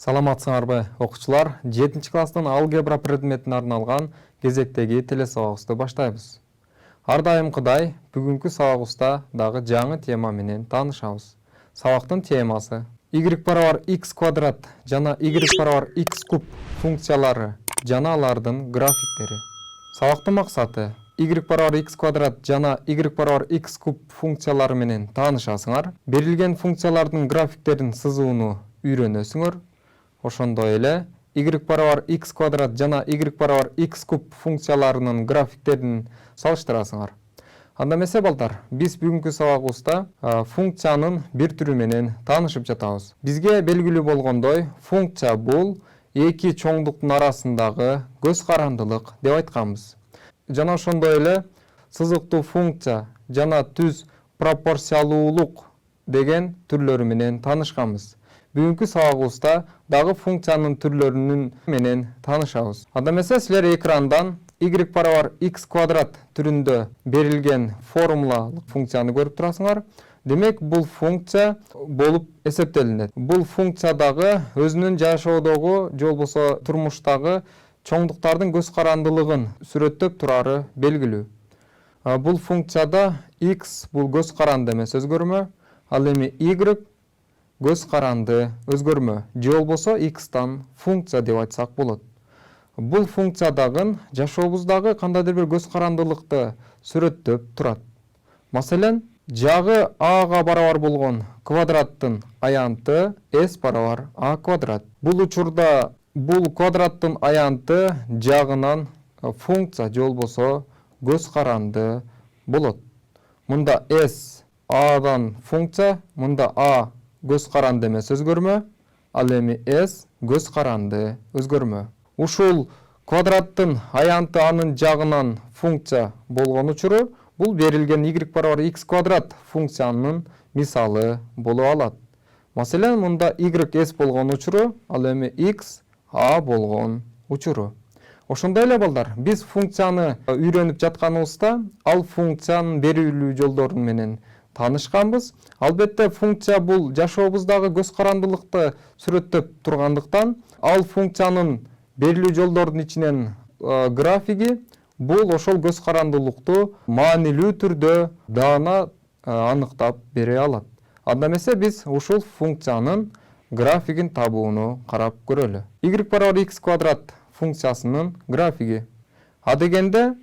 Саламатсыңарбы окуучулар, 7-класстын алгебра предметине арналган кезектеги телесабагыбызды баштайбыз. Ар дайымкыдай, бүгүнкү сабагыбызда дагы жаңы тема менен таанышабыз. Сабактын темасы y барабар x квадрат жана y барабар x куб функциялары жана алардын графиктери. Сабактын максаты y барабар x квадрат жана y барабар x куб функциялары менен таанышасыңар, берилген функциялардын графиктерин сызууну үйрөнөсүңөр. Ошондой эле y барабар x квадрат жана y барабар x куб функцияларынын графиктерин салыштырасыңар. Анда эмесе балдар, биз бүгүнкү сабагыбызда функциянын бир түрү менен таанышып жатабыз. Бизге белгилүү болгондой, функция бул эки чоңдуктун арасындагы көз карандылык деп айтканбыз. Жана ошондой эле сызыктуу функция жана түз пропорциялуулук деген түрлөрү менен таанышканбыз. Бүгүнкү сабагыбызда дагы функциянын түрлөрүнүн менен таанышабыз. Анда эмесе силер экрандан y барабар x квадрат түрүндө берилген формулалык функцияны көрүп турасыңар. Демек, бул функция болуп эсептелинет. Бул функция дагы өзүнүн жашоодогу же болбосо турмуштагы чоңдуктардын көз карандылыгын сүрөттөп турары белгилүү. Бул функцияда x бул көз каранды эмес өзгөрмө, ал эми y көз каранды өзгөрмө же болбосо x-тан функция деп айтсак болот. Бул функциядагы жашообуздагы кандайдыр бир көз карандылыкты сүрөттөп турат. Маселен, жагы a-га барабар болгон квадраттын аянты s барабар a квадрат. Бул учурда бул квадраттын аянты жагынан функция же болбосо көз каранды болот. Мында s a-дан функция, мында a көз каранды эмес өзгөрмө, ал эми s көз каранды өзгөрмө. Ушул квадраттын аянты анын жагынан функция болгон учуру бул берилген y барабар x квадрат функциянын мисалы болуп алат. Маселен, мында y s болгон учуру, ал эми x a болгон учуру. Ошондой эле балдар, биз функцияны үйрөнүп жатканыбызда ал функциянын берилүү жолдору менен таанышканбыз. Албетте, функция бул жашообуздагы көз карандылыкты сүрөттөп тургандыктан, ал функциянын берилүү жолдордун ичинен графиги бул ошол көз карандылыкту маанилүү түрдө даана аныктап бере алат. Анда эмесе биз ушул функциянын графигин табууну карап көрөлү. y барабар x квадрат функциясынын графиги. А дегенде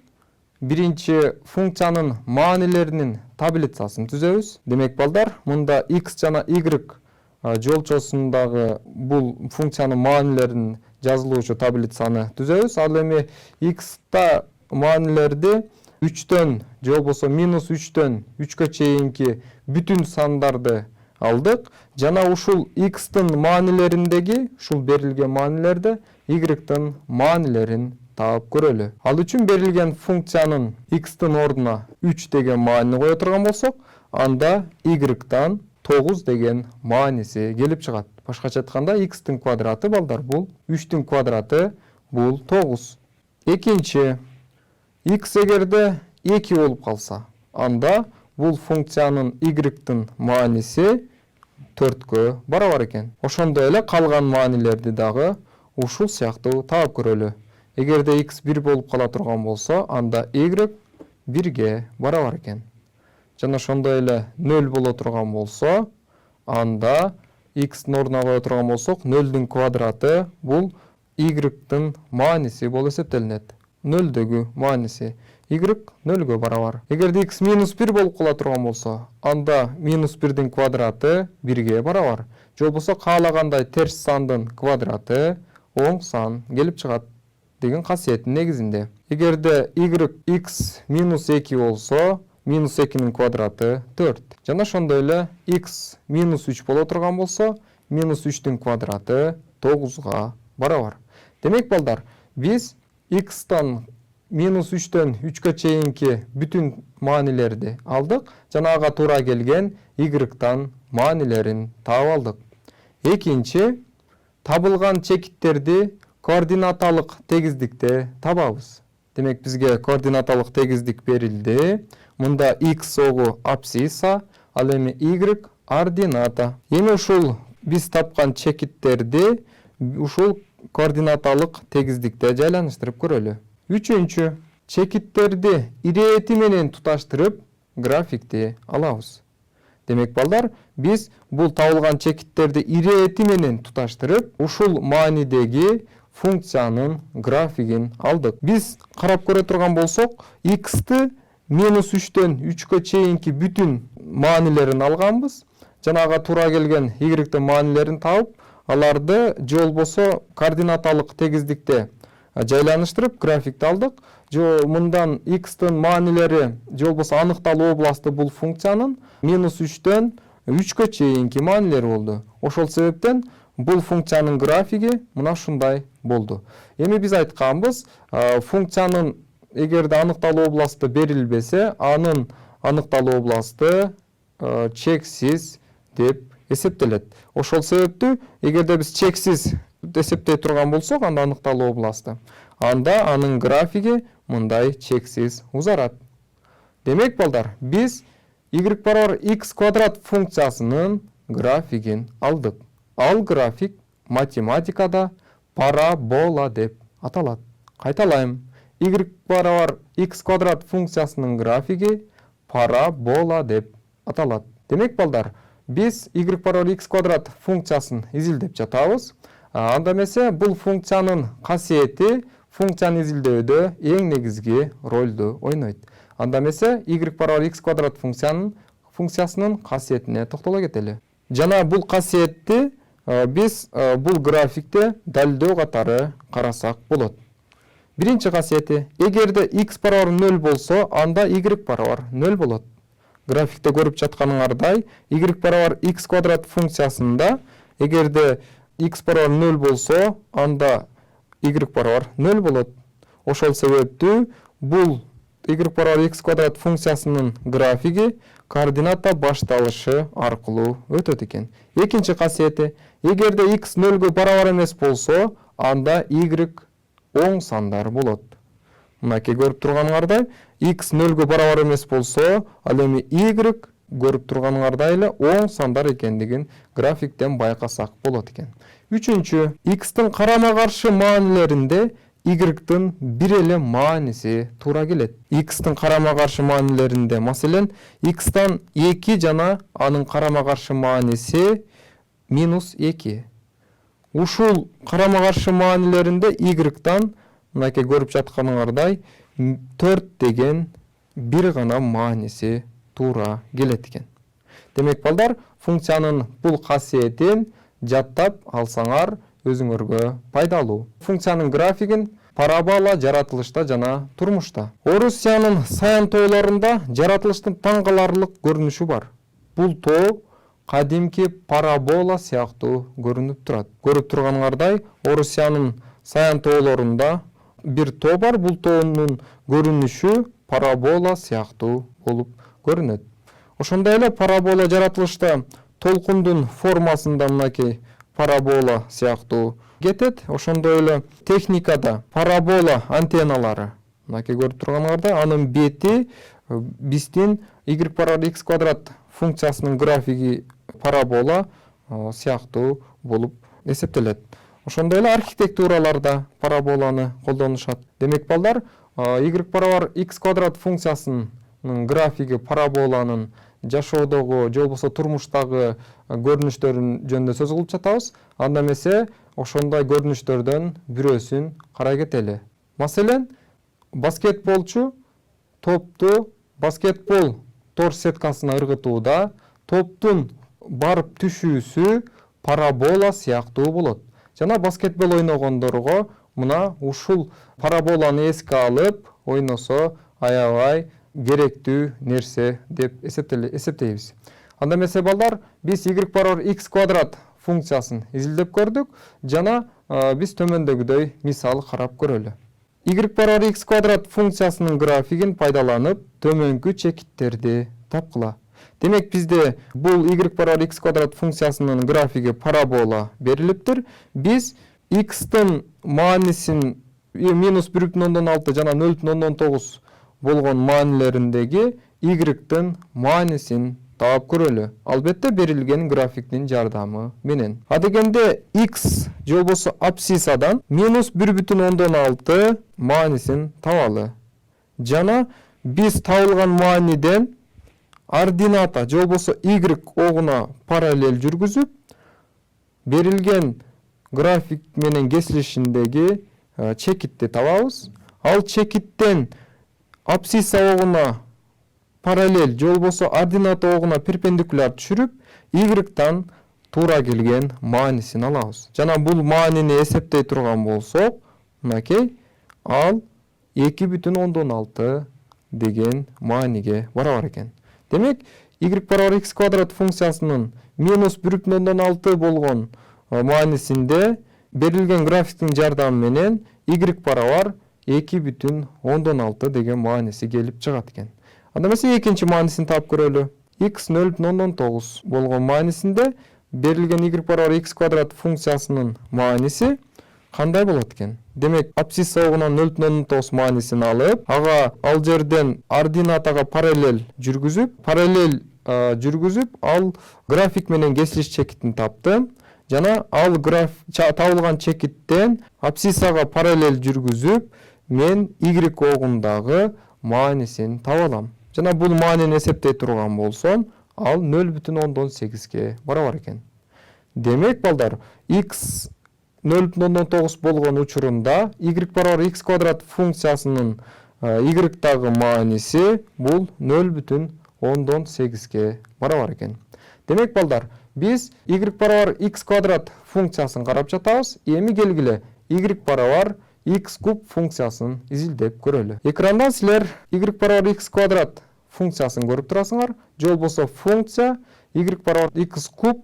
биринчи функциянын маанилеринин таблицасын түзөбүз. Демек балдар, мында x жана y жолчосундагы бул функциянын маанилерин жазылуучу таблицаны түзөбүз. Ал эми x-та маанилерди 3-төн же болбосо -3-төн 3-кө чейинки бүтүн сандарды алдык. Жана ушул x-тын маанилериндеги, ушул берилген маанилерде y-тын маанилерин таап көрөлү. Ал үчүн берилген функциянын x-тын ордуна 3 деген маанини кое турган болсок, анда y-тан 9 деген мааниси келип чыгат. Башкача айтканда, x-тин квадраты балдар бул 3-тин квадраты бул 9. Экинчи, x эгерде 2 болуп калса, анда бул функциянын y-тин мааниси 4кө барабар экен. Ошондой эле калган маанилерди дагы ушул сыяктуу таап көрөлү. Эгерде x 1 болуп кала турган болсо, анда y 1ге барабар экен. Жана ошондой эле 0 боло турган болсо, анда x-тин ордуна кое турган болсок, 0-дүн квадраты бул y-тин мааниси болуп эсептелинет. 0дөгү мааниси y 0гө барабар. Эгерде x -1 болуп кала турган болсо, анда -1-дин квадраты 1ге барабар. Же болбосо каалагандай терс сандын квадраты оң сан келип чыгат деген касиеттин негизинде. Эгерде x -2 болсо, -2-нин квадраты 4. Жана ошондой эле x -3 боло турган болсо, -3-тин квадраты 9га барабар. Демек балдар, биз x-тан -3-төн 3кө чейинки бүтүн маанилерди алдык, жана ага туура келген y-тан маанилерин таап алдык. Экинчи, табылган чекиттерди координаталык тегиздикте табабыз. Демек, бизге координаталык тегиздик берилди. Мында x огу абсцисса, ал эми y ордината. Эми ушул биз тапкан чекиттерди ушул координаталык тегиздикте жайланыштырып көрөлү. Үчүнчү, чекиттерди ирети менен туташтырып графикти алабыз. Демек балдар, biz бул табылган чекиттерди ирети менен туташтырып, ушул маанидеги функциянын графигин алдык. Biz карап көрө турган болсок, x'ти -3төн 3кө чейинки бүтүн маанилерин алганбыз. Жанага туура келген y-тин маанилерин табып, аларды же болбосо координаталык тегиздикте жайланыштырып графикти алдык. Же мындан x'тин маанилери же болбосо аныкталуу областы бул функциянын -3төн 3кө чейинки маанилери болду. Ошол себептен бул функциянын графиги мына ушундай болду. Эми биз айтканбыз, функциянын эгерде аныкталуу областы берилбесе, анын аныкталуу областы чексиз деп эсептелет. Ошол себептүү эгерде биз чексиз эсептей турган болсок, анда аныкталуу областы, анда анын графиги мындай чексиз узарат. Демек балдар, биз y квадрат функциясынын графигин алдык. Ал график математикада парабола деп аталат. Кайталайм. y квадрат функциясынын графиги парабола деп аталат. Демек балдар, biz y квадрат функциясын изилдеп жатабыз. Анда эмесе бул функциянын касиети функцияны изилдөөдө эң негизги ролду ойнойт. Анда эмесе y квадрат функциясынын касиетине токтоло кетели. Жана бул касиетти biz бул графикте далилдөө катары карасак болот. Биринчи касиети, эгерде x барабар 0 болсо, анда y барабар 0 болот. Графикте көрүп жатканыңардай, y барабар x квадрат функциясында эгерде x барабар 0 болсо, анда y барабар 0 болот. Ошол себептүү бул y барабар x квадрат функциясынын графиги координата башталышы аркылуу өтөт экен. Экинчи касиети, эгерде x 0-гө барабар эмес болсо, анда y оң сандар болот. Мынакей көрүп турганыңардай, x 0-гө барабар эмес болсо, ал эми y көрүп турганыңардай эле оң сандар экендигин графиктен байкасак болот экен. Үчүнчү, x-тин карама-каршы маанилеринде y-тин бир эле мааниси туура келет. x-тин карама-каршы маанилеринде, маселен, x-тан 2 жана анын карама-каршы мааниси -2. Ушул карама-каршы маанилеринде y-тан, мынакей көрүп жатканыңардай, 4 деген бир гана мааниси туура келет экен. Демек балдар, функциянын бул касиетин жаттап алсаңар өзүңөргө пайдалуу. Функциянын графигин парабола жаратылышта жана турмушта. Орусиянын саян тоолорунда жаратылыштын таң каларлык көрүнүшү бар. Бул тоо кадимки парабола сыяктуу көрүнүп турат. Көрүп турганыңардай, Орусиянын саян тоолорунда бир тоо бар. Бул тоонун көрүнүшү парабола сыяктуу болуп көрүнөт. Ошондой эле парабола жаратылышта толкундун формасында мынакей парабола сыяктуу кетет. Ошондой эле техникада парабола антенналары, мынакей көрүп турганыңардай, анын бети биздин y барабар x квадрат функциясынын графиги парабола сыяктуу болуп эсептелет. Ошондой эле архитектураларда параболаны колдонушат. Демек балдар, y барабар x квадрат функциясынын графиги параболанын жашоодогу же болбосо турмуштагы көрүнүштөрүн жөнүндө сөз кылып жатабыз. Анда эмесе ошондой көрүнүштөрдөн бирөөсүн карай кетели. Маселен, баскетболчу топту баскетбол тор сеткасына ыргытууда топтун барып түшүүсү парабола сыяктуу болот. Жана баскетбол ойногондорго мына ушул параболаны эске алып ойносо аябай керектүү нерсе деп эсептейбиз. Анда эмесе балдар, биз y барабар x квадрат функциясын изилдеп көрдүк жана биз төмөндөгүдөй мисал карап көрөлү. Y барабар x квадрат функциясынын графигин пайдаланып төмөнкү чекиттерди тапкыла. Демек бизде бул y барабар x квадрат функциясынын графиги парабола берилиптир. Биз x-тин маанисин -1,6 жана 0,9 болгон маанилериндеги y-тин маанисин таап көрөлү. Албетте берилген графиктин жардамы менен. А дегенде x же болбосо абсцисsaдан -1,6 маанисин табалы. Жана биз табылган мааниден ордината же болбосо y огуна параллель жүргүзүп, берилген график менен кесилишиндеги чекитти табабыз. Ал чекиттен абсцисса огуна параллель же болбосо ордината огуна перпендикуляр түшүрүп, y-тан туура келген маанисин алабыз. Жана бул маанини эсептей турган болсок, мынакей, ал 2,6 деген мааниге барабар экен. Демек, y барабар x квадрат функциясынын -1,6 болгон маанисинде берилген графиктин жардамы менен y барабар 2,6 деген мааниси келип чыгат экен. Анда эмесе экинчи маанисин таап көрөлү. x 0,9 болгон маанисинде берилген y барабар x квадрат функциясынын мааниси кандай болот экен? Демек, абсцисса огунан 0,9 маанисин алып, ага ал жерден ординатага параллель жүргүзүп, ал график менен кесилиш чекитин таптым. Жана ал табылган чекиттен абсциссага параллель жүргүзүп, мен y огундагы маанисин таба алам. Жана бул маанини эсептей турган болсом, ал 0,8ге барабар экен. Демек, балдар, x 0,9 болгон учурунда y барабар x квадрат функциясынын y-дагы мааниси бул 0,8ге барабар экен. Демек, балдар, биз y барабар x квадрат функциясын карап жатабыз. Эми келгиле y барабар x куб функциясын изилдеп көрөлү. Экрандан силер y барабар x квадрат функциясын көрүп турасыңар. Же болбосо функция y барабар x куб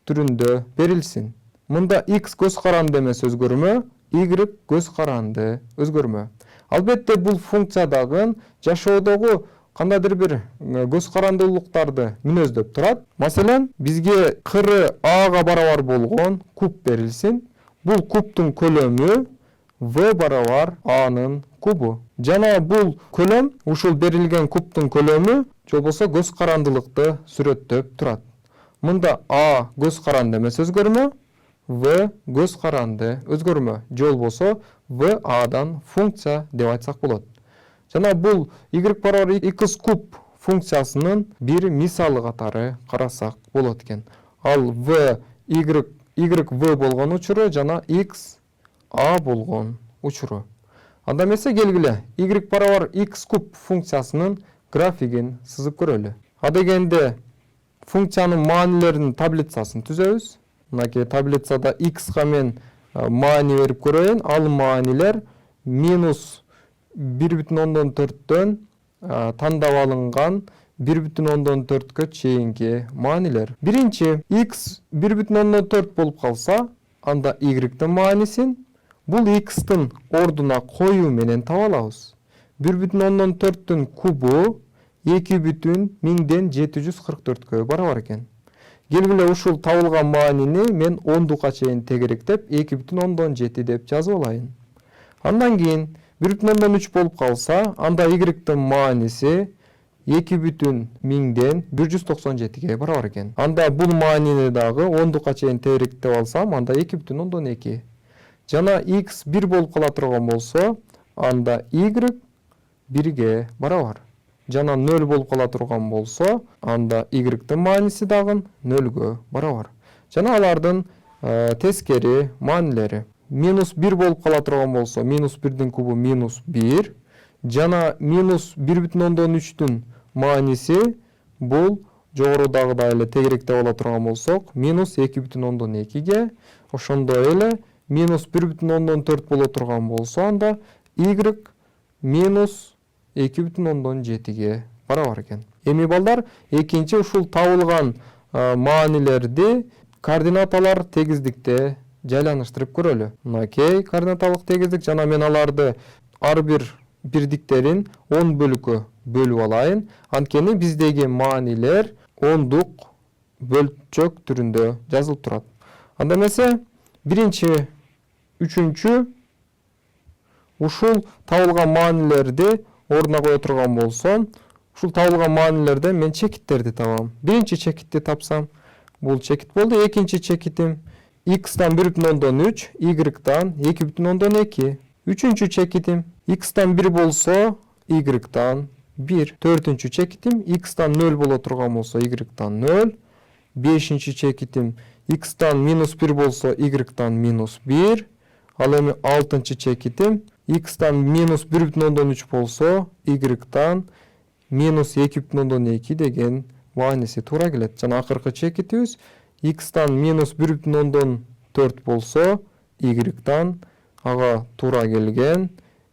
түрүндө берилсин. Мында x көз каранды эмес өзгөрмө, y көз каранды өзгөрмө. Албетте бул функциядагы жашоодогу кандайдыр бир көз карандылыктарды мүнөздөп турат. Маселен, бизге кыры ага барабар болгон куб берилсин. Бул кубтун көлөмү v барабар a-нын кубу. Жана бул көлөм, ушул берилген кубтун көлөмү же болбосо көз карандылыкты сүрөттөп турат. Мында a көз каранды эмес өзгөрмө, v көз каранды өзгөрмө. Же болбосо v a-дан функция деп айтсак болот. Жана бул y барабар x куб функциясынын бир мисалы катары карасак болот экен. Ал v v болгон учуру жана x a болгон учуру. Анда эмесе келгиле y барабар x куб функциясынын графигин сызып көрөлү. А дегенде функциянын маанилеринин таблицасын түзөбүз. Мынакей таблицада x-га мен маани берип көрөйүн. Ал маанилер -1,4дөн тандап алынган 1,4кө чейинки маанилер. Биринчи, x 1,4 болуп калса, анда y-тин маанисин бул x-тин ордуна коюу менен таба алабыз. 1,4түн кубу 2,1744кө барабар экен. Келгиле ушул табылган маанини мен 10-га чейин тегеректеп 2,17 деп жазып алайын. Андан кийин 1,3 болуп калса, анда y-тин мааниси 2,1197ге барабар экен. Анда бул маанини дагы 10-га чейин тегеректеп алсам, анда 2,12. Жана x 1 болуп кала турган болсо, анда y 1ге барабар. Жана 0 болуп кала турган болсо, анда y-тин мааниси дагы 0гө барабар. Жана алардын тескери маанилери. -1 болуп кала турган болсо, -1дин кубу -1. Жана -1,13түн мааниси бул жогорудагыдай эле тегеректеп ала турган болсок, -2,12ге, ошондой эле -1,4 боло турган болсо, анда y -2,17ге барабар экен. Эми балдар, экинчи ушул табылган маанилерди координаталар тегиздикте жайланыштырып көрөлү. Мынакей координаталык тегиздик, жана мен аларды ар бир бирдиктерин 10 бөлүккө бөлүп алайын. Анткени биздеги маанилер 10дук бөлчөк түрүндө жазылып турат. Анда эмесе, биринчи, үчүнчү ушул табылган маанилерди ордуна кое турган болсом, Ушул табылган маанилерден мен чекиттерди табам. Биринчи чекитти тапсам, бул чекит болду. Экинчи чекитим x'тан 1,3, y'тан 2,2. Үчүнчү чекитим x'тан 1 болсо, y'тан 1. Төртүнчү чекитим x'тан 0 боло турган болсо, y'тан 0. Бешинчи чекитим x'тан -1 болсо, y'тан -1. Ал эми алтынчы чекитим x'тан -1,3 болсо, y'тан -2,2 деген мааниси туура келет. Жана акыркы чекитибиз x'тан -1,4 болсо, y'тан ага туура келген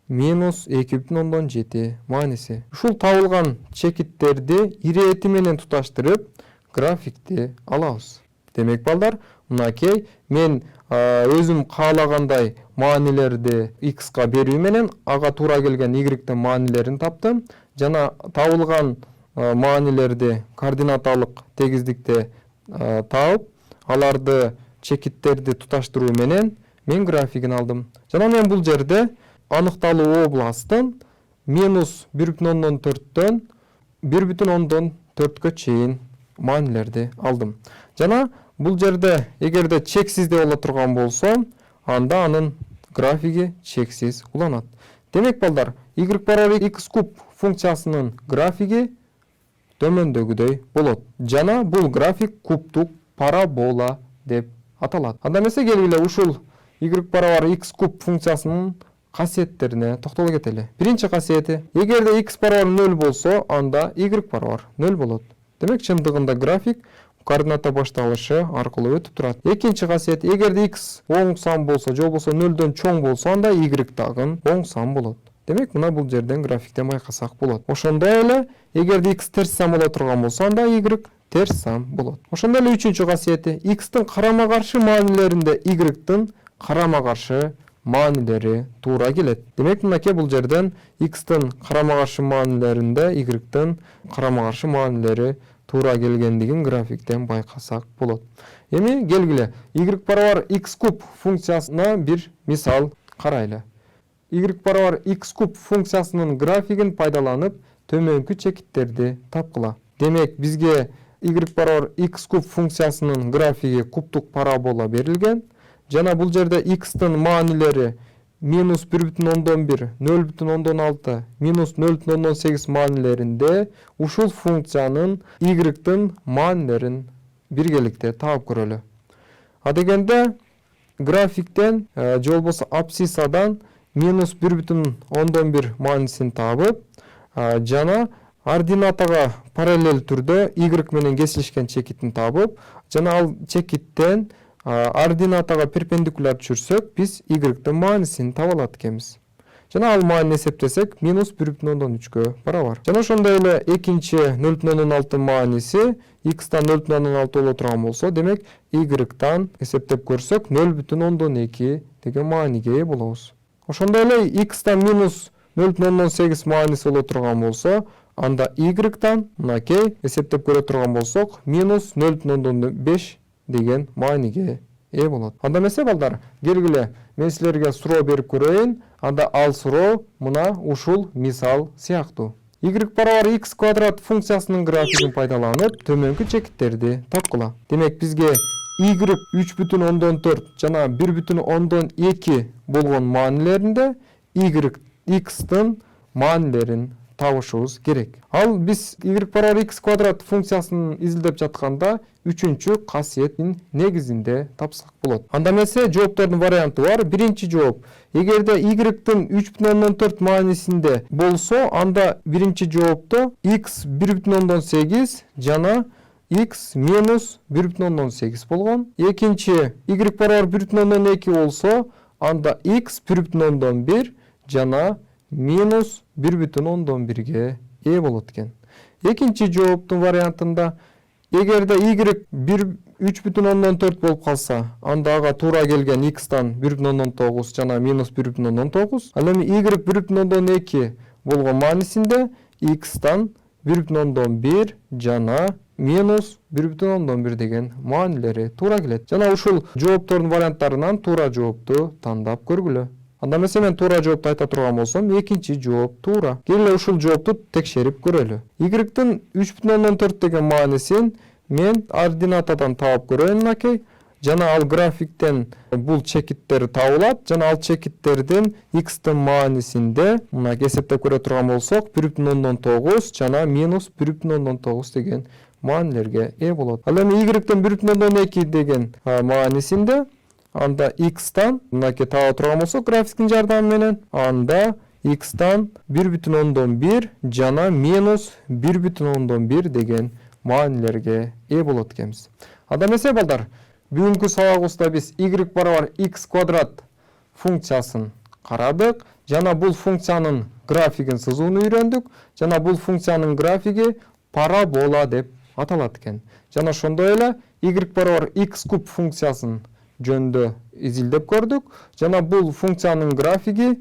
-2,7 мааниси. Ушул табылган чекиттерди ирети менен туташтырып, графикти алабыз. Демек балдар, мынакей мен өзүм каалагандай маанилерди x'ка берүү менен ага туура келген y'тин маанилерин таптым. Жана табылган маанилерди координаталык тегиздикте таап, аларды чекиттерди туташтыруу менен мен графигин алдым. Жана мен бул жерде аныкталуу областтын -1,4төн 1,4гө чейин маанилерди алдым. Жана бул жерде эгерде чексиз деп ала турган болсо, анда анын графиги чексиз уланат. Демек балдар, y = x куб функциясынын графиги төмөндөгүдөй болот. Жана бул график кубтук парабола деп аталат. Анда эмесе келгиле ушул y = x куб функциясынын касиеттерине токтоло кетели. Биринчи касиети, эгерде x = 0 болсо, анда y = 0 болот. Демек чындыгында график координата башталышы аркылуу өтүп турат. Экинчи касиет, эгерде x оң сан болсо, же болбосо 0дөн чоң болсо, анда y дагы оң сан болот. Демек мына бул жерден графиктен байкасак болот. Ошондой эле эгерде x терс сан боло турган болсо, анда y терс сан болот. Ошондой эле үчүнчү касиети, x-тин карама-каршы маанилеринде y-тин карама-каршы маанилери туура келет. Демек мынакей бул жерден x-тин карама-каршы маанилеринде y-тин карама-каршы маанилери туура келгендигин графиктен байкасак болот. Эми келгиле y = x куб функциясына бир мисал карайлы. y = x куб функциясынын графигин пайдаланып төмөнкү чекиттерди тапкыла. Демек бизге y = x куб функциясынын графиги кубтук парабола берилген. Жана бул жерде x-тин маанилери -1,1, 0,6, -0,8 маанилеринде ушул функциянын y-тин маанилерин биргеликте таап көрөлү. А дегенде графиктен же болбосо абсцисадан -1,1 маанисин таап, жана ординатага параллель түрдө y менен кесилишкен чекитин таап, жана ал чекиттен ординатага перпендикуляр түшүрсөк, биз y-тин маанисин таба алат экенбиз. Жана ал маанини эсептесек, -1,3гө барабар. Жана ошондой эле экинчи 0,6 мааниси x-тан 0,6 боло турган болсо, демек y-тан эсептеп көрсөк 0,2 деген мааниге ээ болобуз. Ошондой эле x-тан -0,8 мааниси боло турган болсо, анда y-тан мынакей эсептеп көрө турган болсок, -0,5 деген мааниге ээ болот. Анда эмесе балдар, келгиле мен силерге суроо берип көрөйүн. Анда ал суроо мына ушул мисал сыяктуу. y = x квадрат функциясынын графигин пайдаланып төмөнкү чекиттерди тапкыла. Демек бизге y 3,4 жана 1,2 болгон маанилеринде x-тин маанилерин табышыбыз керек. Ал биз y = x квадрат функциясын изилдеп жатканда үчүнчү касиеттин негизинде тапсак болот. Анда эмесе жооптордун варианты бар. Биринчи жооп, эгерде y-тин 3,4 маанисинде болсо, анда биринчи жоопто x 1,8 жана x -1,8 болгон. Экинчи y = 1,2 болсо, анда x 1,1 жана -1,1ге ээ болот экен. Экинчи жооптун вариантында эгерде y 3,4 болуп калса, анда ага туура келген x-тан 1,9 жана -1,9. Ал эми y 1,2 болгон маанисинде x-тан 1,1 жана -1,1 деген маанилери туура келет. Жана ушул жооптордун варианттарынан туура жоопту тандап көргүлө. Анда эмесе мен туура жоопту айта турган болсом, экинчи жооп туура. Келе ушул жоопту текшерип көрөлү. Y-тын 3,4 деген маанисин мен ординатадан таап көрөйүн мынакей. Жана ал графиктен бул чекиттер табылат. Жана ал чекиттердин x-тын маанисинде мына эсептеп көрө турган болсок, 1,9 жана минус 1,9 деген маанилерге ээ болот. Ал эми y-тын 1,2 деген маанисинде анда x-тан мынакей таба турган болсок графиктин жардамы менен анда x-тан 1,1 жана минус 1,1 деген маанилерге ээ болот экенбиз. Анда эмесе балдар, бүгүнкү сабагыбызда биз y барабар x квадрат функциясын карадык жана бул функциянын графигин сызууну үйрөндүк. Жана бул функциянын графиги парабола деп аталат экен. Жана ошондой эле y барабар x куб функциясын жөнүндө изилдеп көрдүк. Жана бул функциянын графиги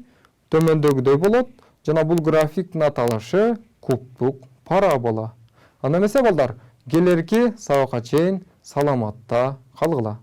төмөндөгүдөй болот. Жана бул графиктин аталышы кубтук парабола. Анда эмесе балдар, келерки сабакка чейин саламатта калгыла.